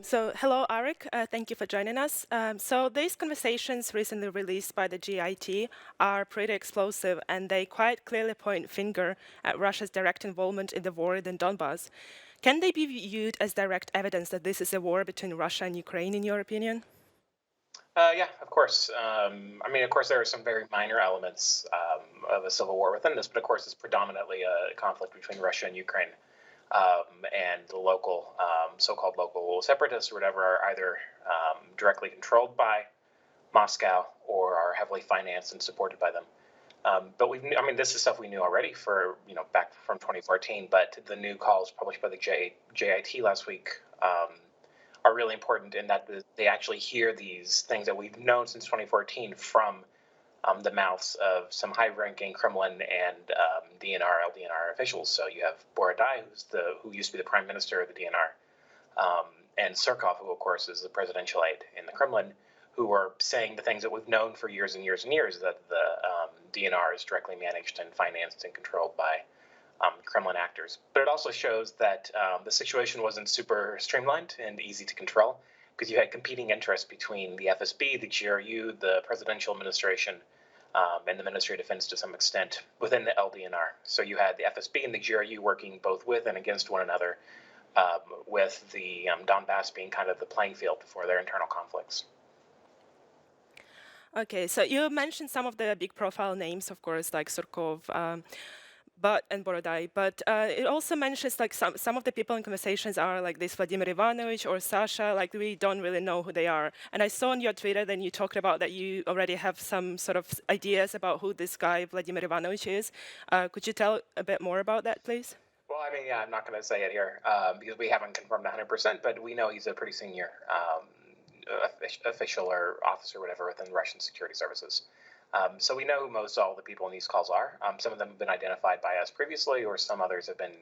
So, hello, Aric. Thank you for joining us. So, these conversations recently released by the JIT are pretty explosive, and they quite clearly point finger at Russia's direct involvement in the war in Donbas. Can they be viewed as direct evidence that this is a war between Russia and Ukraine, in your opinion? Yeah, of course. Of course, there are some very minor elements of a civil war within this, but of course, it's predominantly a conflict between Russia and Ukraine. And the local, so-called local separatists or whatever, are either directly controlled by Moscow or are heavily financed and supported by them. But this is stuff we knew already back from 2014. But the new calls published by the JIT last week are really important in that they actually hear these things that we've known since 2014 from the mouths of some high-ranking Kremlin and DNR, LDNR officials. So you have Borodai, who used to be the prime minister of the DNR, and Surkov, who of course is the presidential aide in the Kremlin, who are saying the things that we've known for years and years and years, that the DNR is directly managed and financed and controlled by Kremlin actors. But it also shows that the situation wasn't super streamlined and easy to control, because you had competing interests between the FSB, the GRU, the presidential administration, and the Ministry of Defense to some extent within the LDNR. So you had the FSB and the GRU working both with and against one another, with the Donbas being kind of the playing field for their internal conflicts. Okay, so you mentioned some of the big profile names, of course, like Surkov, and Borodai, but it also mentions like some of the people in conversations are like this Vladimir Ivanovich or Sasha, like we don't really know who they are. And I saw on your Twitter that you talked about that you already have some sort of ideas about who this guy Vladimir Ivanovich is. Could you tell a bit more about that, please? Well, I'm not going to say it here because we haven't confirmed 100%, but we know he's a pretty senior official or officer, or whatever, within Russian security services. So we know who most all the people in these calls are. Some of them have been identified by us previously, or some others have been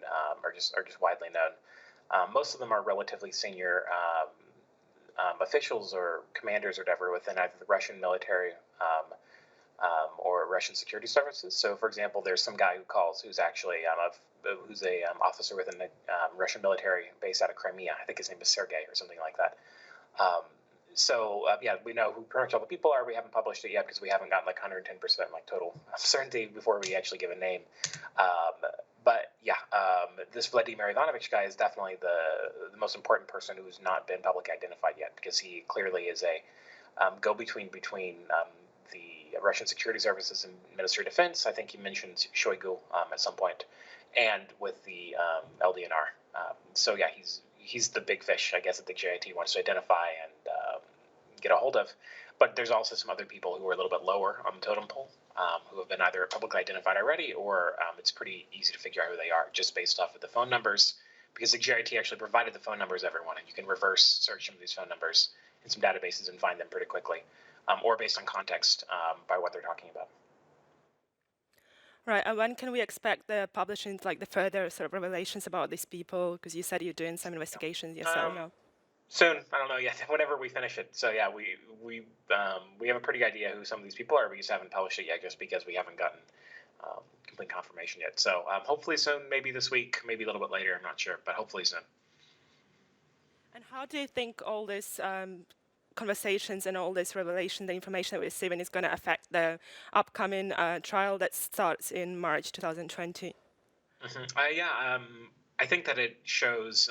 are just widely known. Most of them are relatively senior officials or commanders or whatever within either the Russian military or Russian security services. So, for example, there's some guy who calls who's actually who's a officer within the Russian military based out of Crimea. I think his name is Sergei or something like that. We know who pretty much all the people are. We haven't published it yet because we haven't gotten like 110% like total certainty before we actually give a name. This Vladimir Ivanovich guy is definitely the most important person who's not been publicly identified yet, because he clearly is a go-between between the Russian security services and Ministry of Defense. I think he mentioned Shoigu at some point, and with the LDNR. He's the big fish, I guess, that the JIT wants to identify and get a hold of. But there's also some other people who are a little bit lower on the totem pole, who have been either publicly identified already, or it's pretty easy to figure out who they are just based off of the phone numbers, because the JIT actually provided the phone numbers everyone, and you can reverse search some of these phone numbers in some databases and find them pretty quickly, or based on context by what they're talking about. Right, and when can we expect the publishing, like the further sort of revelations about these people? Because you said you're doing some investigations yourself now. Soon, I don't know yet. Whenever we finish it. So yeah, we have a pretty good idea who some of these people are. We just haven't published it yet, just because we haven't gotten complete confirmation yet. So hopefully soon, maybe this week, maybe a little bit later. I'm not sure, but hopefully soon. And how do you think all this conversations and all this revelation, the information that we're receiving, is going to affect the upcoming trial that starts in March 2020? I think that it shows,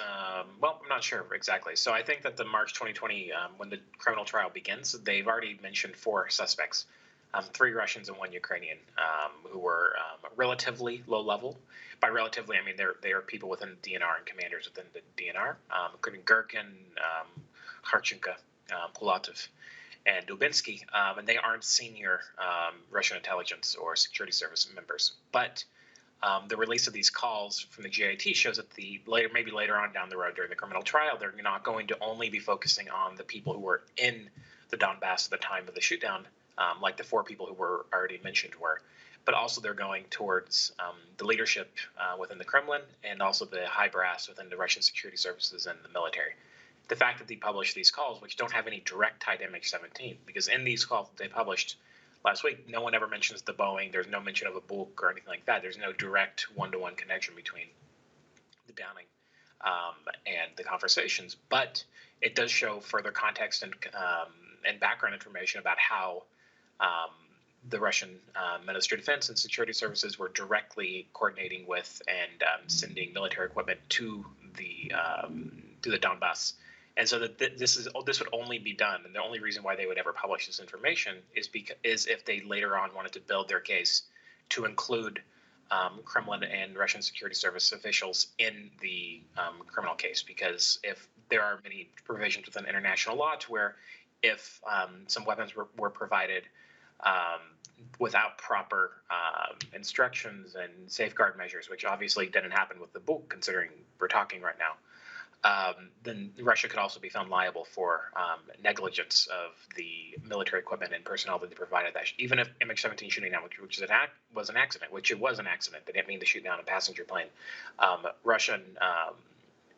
well, I'm not sure exactly. So I think that the March 2020, when the criminal trial begins, they've already mentioned 4 suspects, 3 Russians and 1 Ukrainian, who were relatively low level. By relatively, I mean they are people within the DNR and commanders within the DNR, including Gherkin, Kharchenko, Pulatov, and Dubinsky, and they aren't senior Russian intelligence or security service members. But the release of these calls from the JIT shows that maybe later on down the road during the criminal trial, they're not going to only be focusing on the people who were in the Donbas at the time of the shootdown, like the 4 people who were already mentioned were, but also they're going towards the leadership within the Kremlin and also the high brass within the Russian security services and the military. The fact that they published these calls, which don't have any direct tie to MH17, because in these calls that they published last week, no one ever mentions the Boeing. There's no mention of a book or anything like that. There's no direct one-to-one connection between the downing and the conversations. But it does show further context and background information about how the Russian Ministry of Defense and Security Services were directly coordinating with and sending military equipment to the Donbas. And so that this would only be done, and the only reason why they would ever publish this information is if they later on wanted to build their case to include Kremlin and Russian security service officials in the criminal case, because if there are many provisions within international law to where if some weapons were provided without proper instructions and safeguard measures, which obviously didn't happen with the book, considering we're talking right now, then Russia could also be found liable for negligence of the military equipment and personnel that they provided. That even if MH17 shooting down, which was an accident, which it was an accident, they didn't mean to shoot down a passenger plane. Russian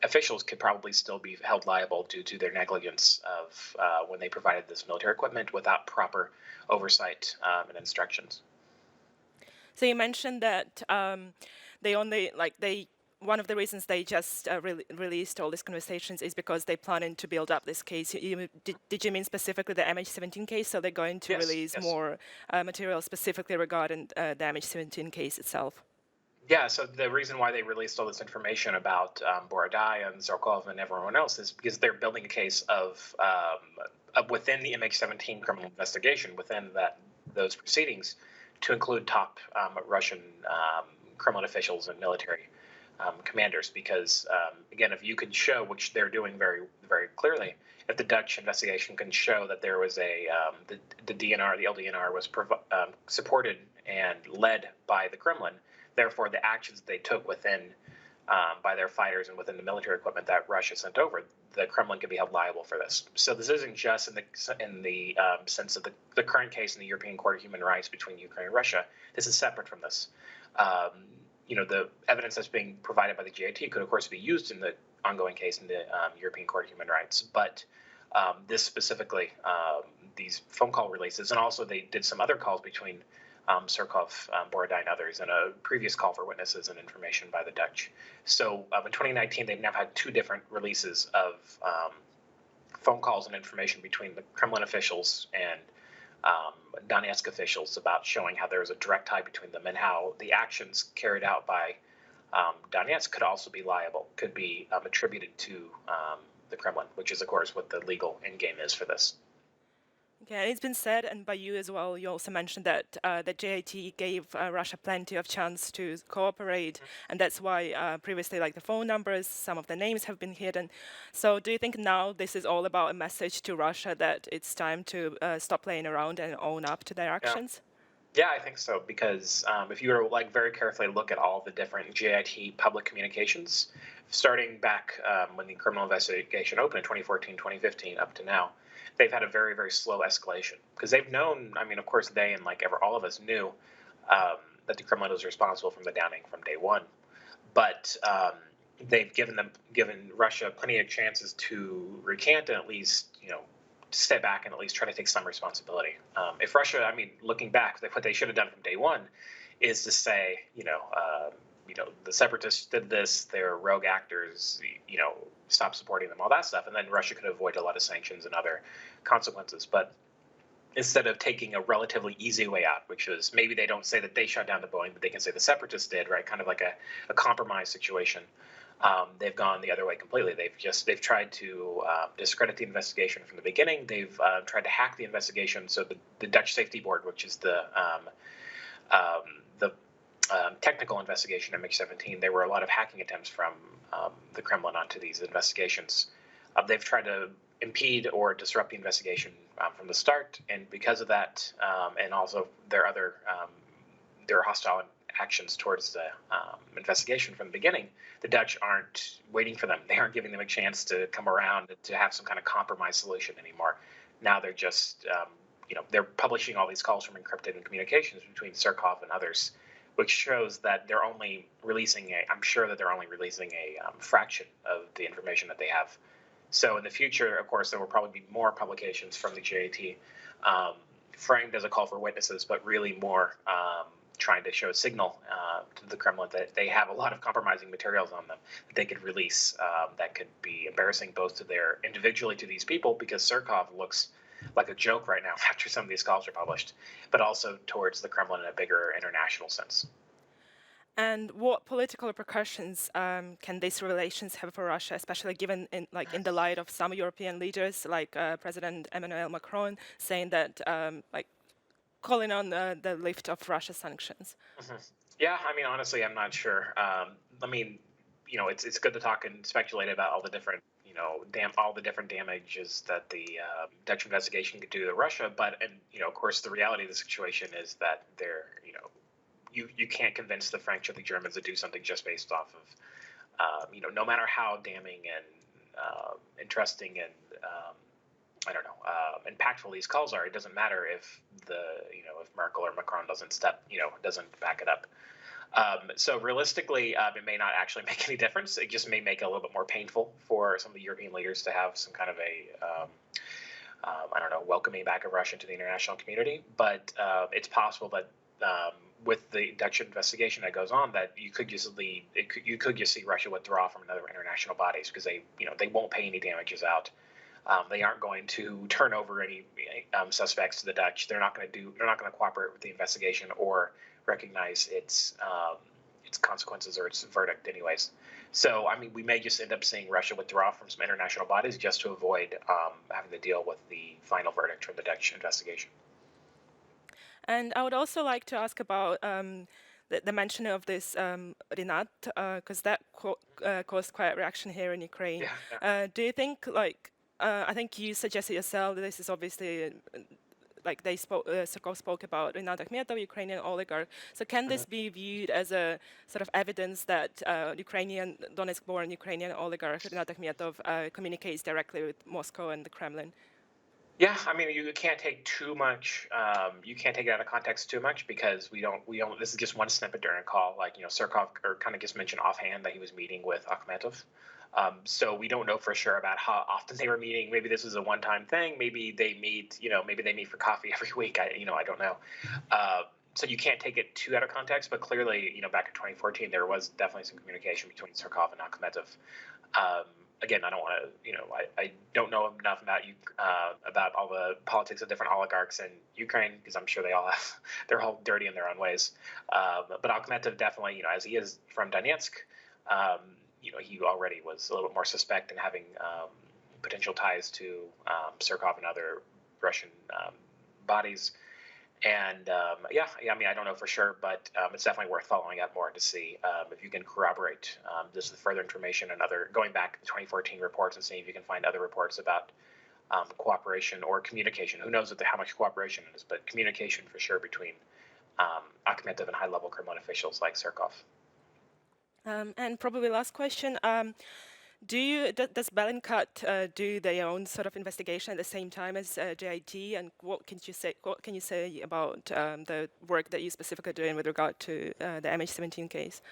officials could probably still be held liable due to their negligence of when they provided this military equipment without proper oversight and instructions. So you mentioned that they only one of the reasons they just released all these conversations is because they planning to build up this case. Did you mean specifically the MH17 case? So they're going to release more material specifically regarding the MH17 case itself? Yeah, so the reason why they released all this information about Borodai and Zarkov and everyone else is because they're building a case of within the MH17 criminal investigation, within those proceedings, to include top Russian Kremlin officials and military commanders, because again, if you can show, which they're doing very, very clearly, if the Dutch investigation can show that there was the DNR, the LDNR was supported and led by the Kremlin, therefore the actions they took within by their fighters and within the military equipment that Russia sent over, the Kremlin can be held liable for this. So this isn't just in the sense of the current case in the European Court of Human Rights between Ukraine and Russia. This is separate from this. The evidence that's being provided by the JIT could, of course, be used in the ongoing case in the European Court of Human Rights. But this specifically, these phone call releases, and also they did some other calls between Surkov, Borodai, and others, and a previous call for witnesses and information by the Dutch. So in 2019, they've now had two different releases of phone calls and information between the Kremlin officials and Donetsk officials about showing how there was a direct tie between them and how the actions carried out by Donetsk could be attributed to the Kremlin, which is, of course, what the legal endgame is for this. Okay, and it's been said, and by you as well, you also mentioned that the JIT gave Russia plenty of chance to cooperate, and that's why previously, the phone numbers, some of the names have been hidden. So do you think now this is all about a message to Russia that it's time to stop playing around and own up to their actions? Yeah, I think so, because if you were to very carefully look at all the different JIT public communications, starting back when the criminal investigation opened in 2014, 2015, up to now, they've had a very, very slow escalation, because they've known, of course, they and all of us knew that the Kremlin was responsible for the downing from day one. But they've given Russia plenty of chances to recant and at least, step back and at least try to take some responsibility. If Russia, looking back, what they should have done from day one is to say, the separatists did this, they're rogue actors, stop supporting them, all that stuff. And then Russia could avoid a lot of sanctions and other consequences. But instead of taking a relatively easy way out, which is maybe they don't say that they shut down the Boeing, but they can say the separatists did, right? Kind of like a compromise situation. They've gone the other way completely. They've tried to discredit the investigation from the beginning. They've tried to hack the investigation. So the Dutch Safety Board, which is the technical investigation of MH17, there were a lot of hacking attempts from the Kremlin onto these investigations. They've tried to impede or disrupt the investigation from the start, and because of that, and also their hostile actions towards the investigation from the beginning, the Dutch aren't waiting for them. They aren't giving them a chance to come around to have some kind of compromise solution anymore. Now they're just, they're publishing all these calls from encrypted communications between Surkov and others, which shows that they're only releasing I'm sure that they're only releasing a fraction of the information that they have. So in the future, of course, there will probably be more publications from the JIT framed as a call for witnesses, but really more trying to show a signal to the Kremlin that they have a lot of compromising materials on them that they could release that could be embarrassing both to their individually to these people, because Surkov looks like a joke right now after some of these calls are published, but also towards the Kremlin in a bigger international sense. And what political repercussions can these relations have for Russia, especially given in the light of some European leaders, like President Emmanuel Macron, saying that calling on the lift of Russia sanctions? Mm-hmm. Yeah, I mean, honestly, I'm not sure. I mean, it's good to talk and speculate about all the different, all the different damages that the Dutch investigation could do to Russia. But, of course, the reality of the situation is that you can't convince the French or the Germans to do something just based off of, no matter how damning and interesting and impactful these calls are. It doesn't matter if if Merkel or Macron doesn't back it up. So realistically, it may not actually make any difference. It just may make it a little bit more painful for some of the European leaders to have some kind of a welcoming back of Russia to the international community. But it's possible that with the Dutch investigation that goes on, that you could just see Russia withdraw from other international bodies, because they won't pay any damages out. They aren't going to turn over any suspects to the Dutch. They're not going to cooperate with the investigation or recognize its consequences or its verdict, anyways. So, I mean, we may just end up seeing Russia withdraw from some international bodies just to avoid having to deal with the final verdict from the Dutch investigation. And I would also like to ask about the mention of this Rinat, because that caused quite a reaction here in Ukraine. Yeah. Do you think, I think you suggested yourself that this is obviously, Surkov spoke about Rinat Akhmetov, Ukrainian oligarch. So can this be viewed as a sort of evidence that Donetsk-born Ukrainian oligarch Rinat Akhmetov communicates directly with Moscow and the Kremlin? Yeah, I mean, you can't take too much. You can't take it out of context too much, because we don't. This is just one snippet during a call. Surkov kind of just mentioned offhand that he was meeting with Akhmetov. So we don't know for sure about how often they were meeting. Maybe this is a one-time thing. Maybe they meet. Maybe they meet for coffee every week. I don't know. So you can't take it too out of context. But clearly, back in 2014, there was definitely some communication between Surkov and Akhmetov. Again, I don't want to, I don't know enough about all the politics of different oligarchs in Ukraine, because I'm sure they're all dirty in their own ways. But Akhmetov definitely, as he is from Donetsk, he already was a little bit more suspect in having potential ties to Surkov and other Russian bodies. And I mean, I don't know for sure, but it's definitely worth following up more to see if you can corroborate this with further information and going back to the 2014 reports and seeing if you can find other reports about cooperation or communication. Who knows how much cooperation it is, but communication for sure between Akhmetov and high-level Kremlin officials like Surkov. And probably last question. Does Bellingcat do their own sort of investigation at the same time as JIT, and what can you say about the work that you specifically doing with regard to the MH17 case?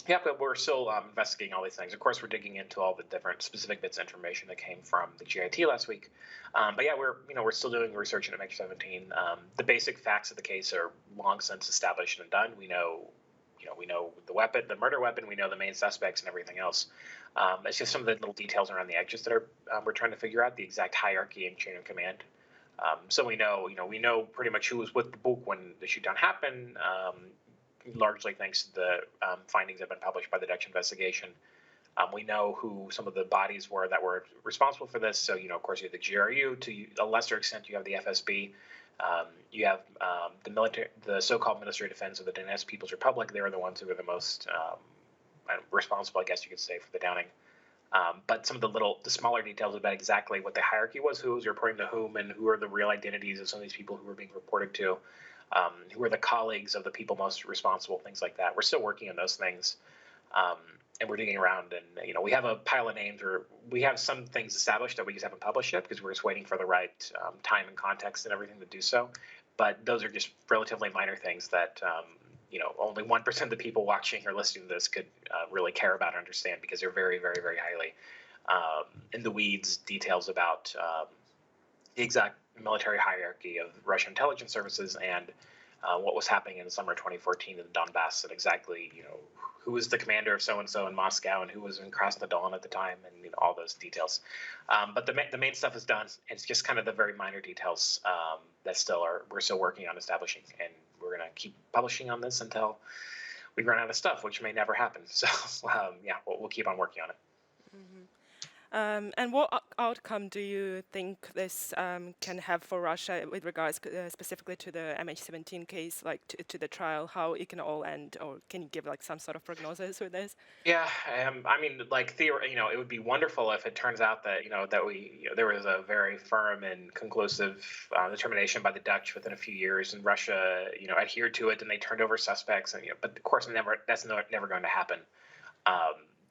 Yeah, but we're still investigating all these things. Of course, we're digging into all the different specific bits of information that came from the JIT last week. But yeah, we're still doing research in MH17. The basic facts of the case are long since established and done. We know the weapon, the murder weapon. We know the main suspects and everything else. It's just some of the little details around the edges that we're trying to figure out, the exact hierarchy and chain of command. So we know pretty much who was with the book when the shootdown happened, largely thanks to the findings that have been published by the Dutch investigation. We know who some of the bodies were that were responsible for this. So, of course, you have the GRU. To a lesser extent, you have the FSB. You have the so-called Ministry of Defense of the Donetsk People's Republic. They were the ones who were the most responsible, I guess you could say, for the downing. But some of the smaller details about exactly what the hierarchy was, who was reporting to whom, and who are the real identities of some of these people who were being reported to, who are the colleagues of the people most responsible, things like that. We're still working on those things, and we're digging around. And we have a pile of names, or we have some things established that we just haven't published yet because we're just waiting for the right time and context and everything to do so. But those are just relatively minor things that only 1% of the people watching or listening to this could really care about or understand, because they're very, very, very highly in the weeds details about the exact military hierarchy of Russian intelligence services and what was happening in the summer of 2014 in the Donbas, and exactly, who was the commander of so-and-so in Moscow and who was in Krasnodar at the time, and all those details. But the main stuff is done. It's just kind of the very minor details that we're still working on establishing, and we're going to keep publishing on this until we run out of stuff, which may never happen. So yeah, we'll keep on working on it. And what outcome do you think this can have for Russia with regards specifically to the MH17 case, like to the trial, how it can all end, or can you give like some sort of prognosis with this? Yeah, I mean, like it would be wonderful if it turns out that there was a very firm and conclusive determination by the Dutch within a few years, and Russia adhered to it, and they turned over suspects, and but of course that's never going to happen.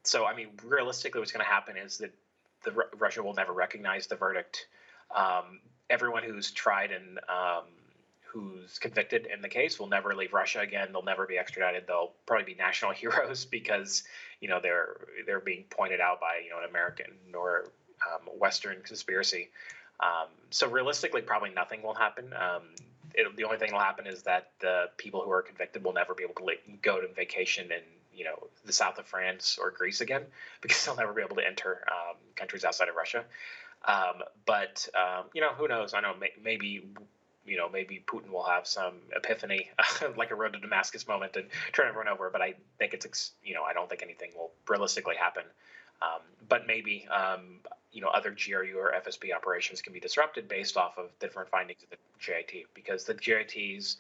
So I mean, realistically, what's going to happen is that Russia will never recognize the verdict. Everyone who's tried and who's convicted in the case will never leave Russia again. They'll never be extradited. They'll probably be national heroes because they're being pointed out by an American or Western conspiracy. So realistically, probably nothing will happen. The only thing that'll happen is that the people who are convicted will never be able to go to vacation in the south of France or Greece again, because they'll never be able to enter countries outside of Russia. But who knows? I know maybe Putin will have some epiphany, like a road to Damascus moment, and turn everyone over. But I think I don't think anything will realistically happen. But maybe other GRU or FSB operations can be disrupted based off of different findings of the JIT, because the JIT's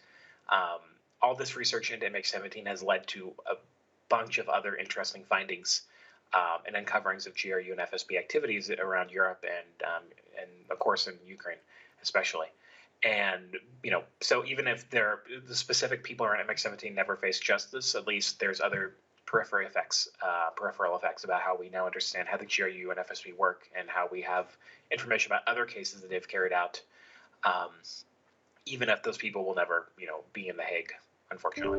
all this research into MH17 has led to a bunch of other interesting findings and uncoverings of GRU and FSB activities around Europe and of course in Ukraine especially. And so even if the specific people around MH17 never face justice, at least there's other peripheral effects about how we now understand how the GRU and FSB work, and how we have information about other cases that they've carried out, even if those people will never be in The Hague, unfortunately.